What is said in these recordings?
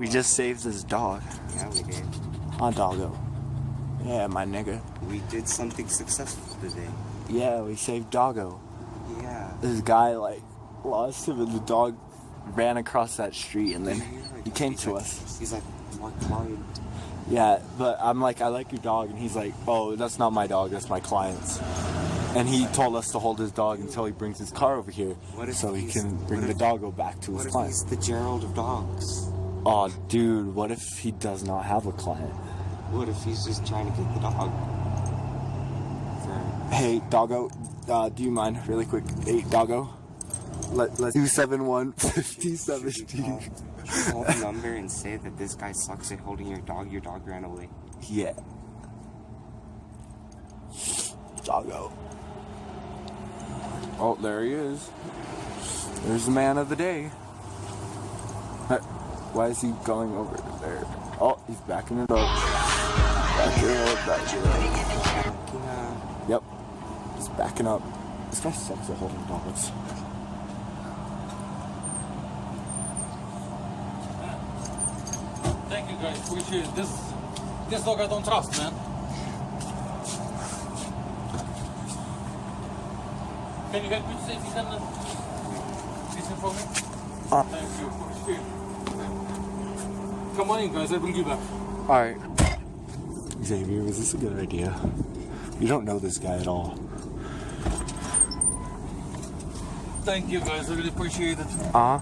We just saved this dog. Yeah, we did. Huh, Doggo? Yeah, my nigga. We did something successful today. Yeah, we saved Doggo. Yeah. This guy, like, lost him and the dog ran across that street and then he came to us. He's like, my client. Yeah, but I'm like, I like your dog. And he's like, oh, that's not my dog, that's my client's. And he told us to hold his dog until he brings his car over here so he can bring the doggo back to his client. What if he's the Gerald of dogs? Oh, dude, what if he does not have a client? What if he's just trying to get the dog? Hey, Doggo, do you mind really quick? Hey, Doggo, let's do 715017. Call the number and say that this guy sucks at holding your dog ran away. Yeah. Doggo. Oh, there he is. There's the man of the day. Why is he going over there? Oh, he's backing it up. Back it up. Yep. He's backing up. This guy sucks at holding dogs. Thank you guys, appreciate it. This dog I don't trust, man. Can you help me see if you can listen for me? Thank you, appreciate it. Come on in, guys, I'll bring you back. Alright. Xavier, was this a good idea? You don't know this guy at all. Thank you, guys, I really appreciate it. How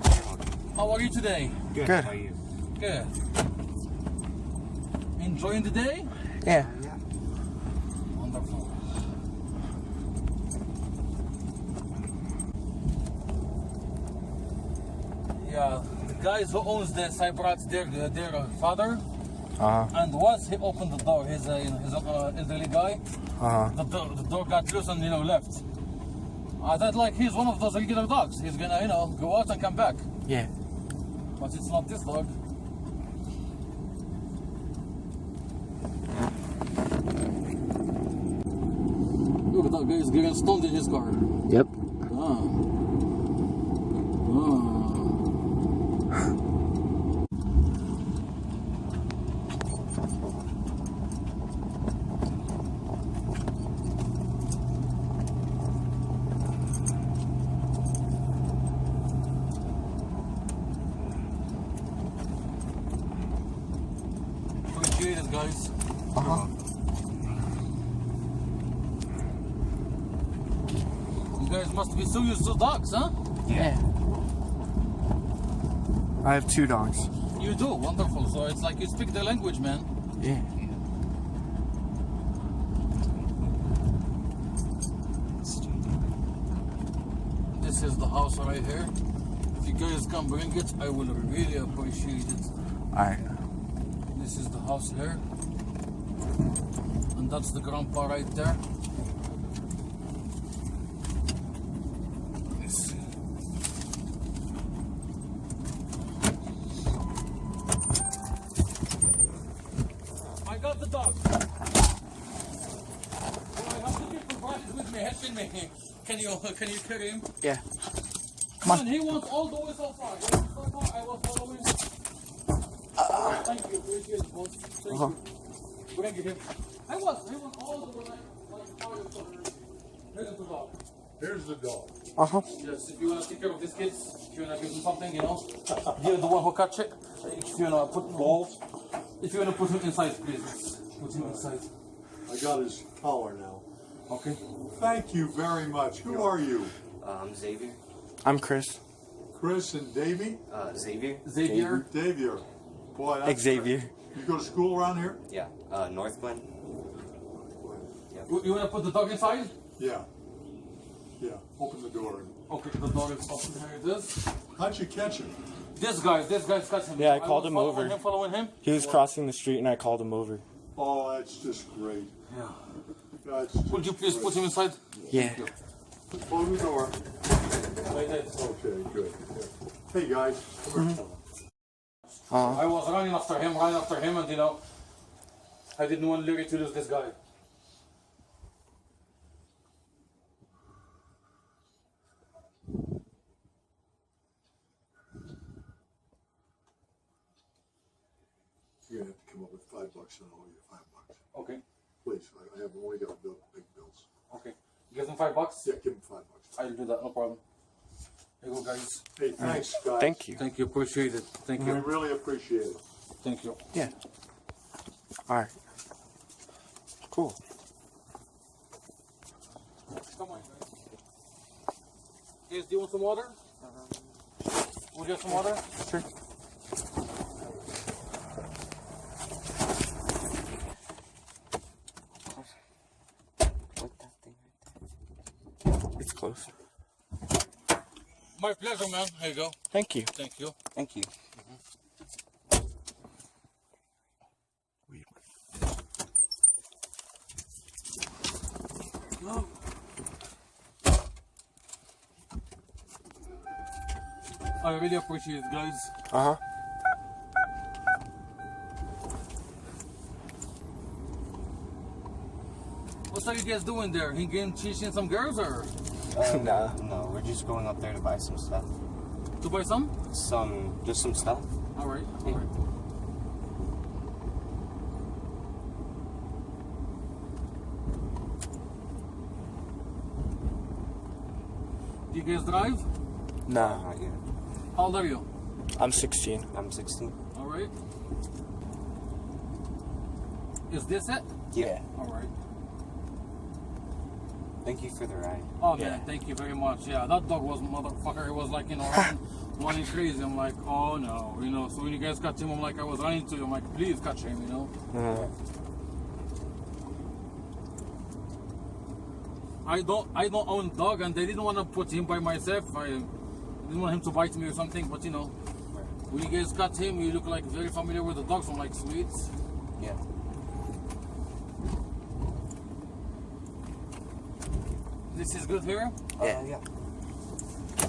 How are you today? Good. How are you? Good. Enjoying the day? Yeah. Wonderful. Yeah, the guys who owns this, I brought their father. And once he opened the door, he's an elderly guy. The door got loose and left. I thought like he's one of those regular dogs. He's gonna go out and come back. Yeah. But it's not this dog. Look at that guy is getting stoned in his car. Yep. Appreciate it, guys. You guys must be so used to dogs, huh? Yeah. I have 2 dogs. You do? Wonderful. So it's like you speak their language, man. Yeah. This is the house right here. If you guys can bring it, I will really appreciate it. Alright. This is the house here. And that's the grandpa right there. Yes. I got the dog. Oh, I have the people right with me, helping me. Can you carry him? Yeah. Come on. He wants all the way so far. So far I was following. Thank you, appreciate it, boss. Thank you. Bring it him. I want all the way like far so here's the dog. Here's the dog. Yes, if you want to take care of these kids, if you want to give them something, you're the one who catch it. If you want to put balls, if you want to put him inside, please. Put him inside. I got his collar now. Okay. Thank you very much. Who are you? I'm Xavier. I'm Chris. Chris and Davey? Xavier? Xavier. Xavier. Boy, that's Xavier. You go to school around here? Yeah. North Glen. You want to put the dog inside? Yeah. Yeah. Open the door. Okay, the dog is open. Here it is. How'd you catch him? This guy's got him. Yeah, I called him over. Following him. He was crossing the street and I called him over. Oh, that's just great. Yeah. That's Would you please put him inside? Yeah. Close the door. Like that. Okay, good. Hey, guys. Come here. I was running after him, and I didn't want Larry to lose this guy. You're gonna have to come up with $5 and I'll owe you $5. Okay. Please, I have only got big bills. Okay. You give them $5? Yeah, give him $5. I'll do that, no problem. Here you go, guys. Hey, thanks, guys. Thank you. Thank you, appreciate it. Thank We you. really appreciate it. Thank you. Yeah. All right. Cool. Come on, guys. Guys, do you want some water? Would you have some water? Sure. What that thing right there? It's close. My pleasure, man. Here you go. Thank you. Thank you. Thank you. I really appreciate it, guys. Uh huh. What are you guys doing there? He getting chasing some girls or Nah. No, we're just going up there to buy some stuff. to buy some? Just some stuff. All right. All right. Do you guys drive? Nah. Not yet. How old are you? I'm 16. I'm 16. All right. Is this it? Yeah. All right. Thank you for the ride. Oh Yeah. man, thank you very much. Yeah, that dog was motherfucker. It was like, you know, running crazy. I'm like, oh no, you know. So when you guys catch him, I'm like, I was running to you. I'm like, please catch him, you know. I don't own dog, and they didn't want to put him by myself. I didn't want him to bite me or something. But you know, when you guys catch him, you look like very familiar with the dogs. So I'm like, sweet. Yeah. This is good here. Yeah.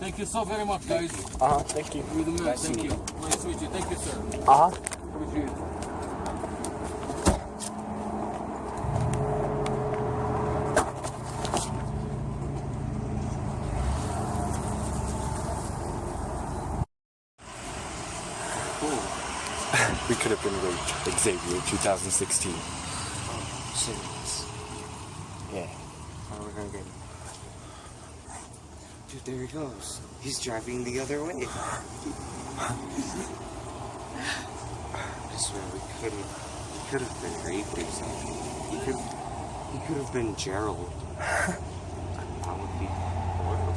Thank you so very much, guys. Thank you. You're the man. Nice to Thank meet you. Nice to meet you. Thank you, sir. Appreciate it. We could have been raped, Xavier, 2016. Serious. Yeah. Oh, we're gonna get him. Dude, there he goes. He's driving the other way. I swear we could have been raped or something. He could have been Gerald. That would be horrible.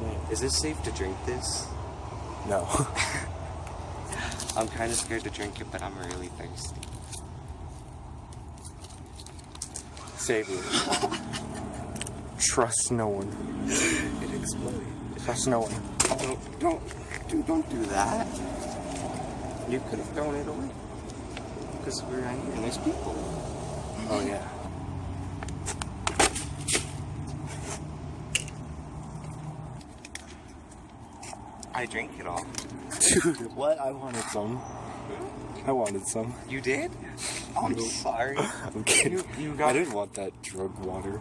Yeah. Is it safe to drink this? No. I'm kind of scared to drink it, but I'm really thirsty. Xavier. Trust no one. It exploded. Trust no one. Don't do that. You could have thrown it away. Because we're right here and there's people. Oh, yeah. I drank it all. Dude, what? I wanted some. I wanted some. You did? I'm sorry. I'm kidding. You got I didn't want that drug water.